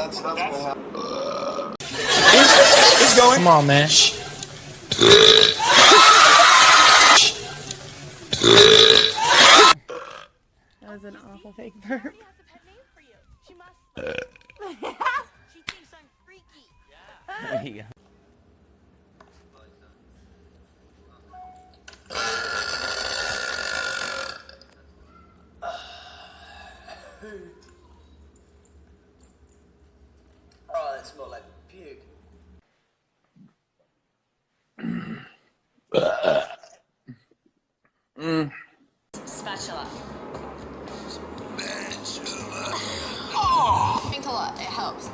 that's what happened. It's going. Come on, man. That was an awful fake burp. She has a pet name for you. She must. She thinks I'm freaky. There you go. Oh, that smelled like pig. Spatula. Thanks a lot. It helps.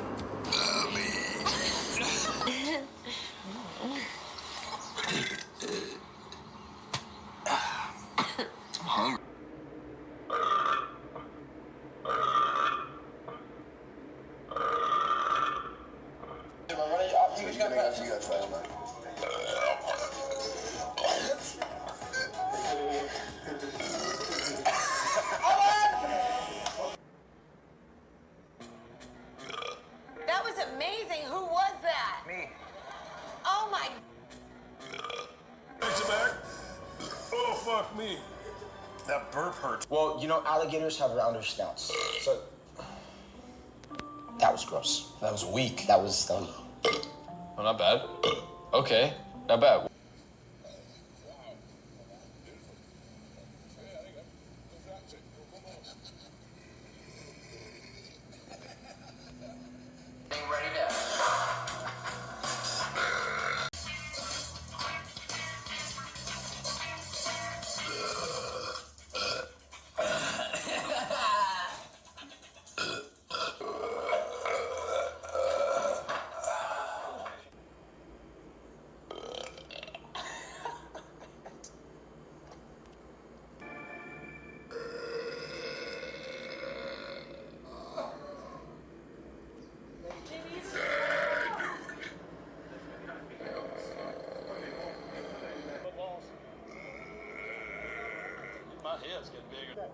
You got trash, man. That was amazing. Who was that? Me. Oh my. Back. Oh, fuck me. That burp hurts. Well, you know, alligators have rounder snouts. So that was gross. That was weak. That was Oh, not bad. Okay, not bad. ready to. My head's getting bigger.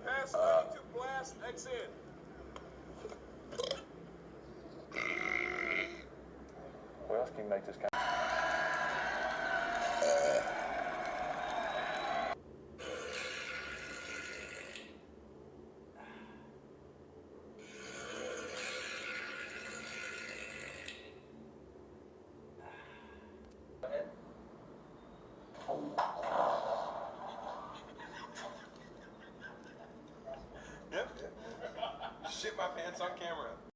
Pass ready to blast exit. What else can you make this guy? Yep. Shit my pants on camera.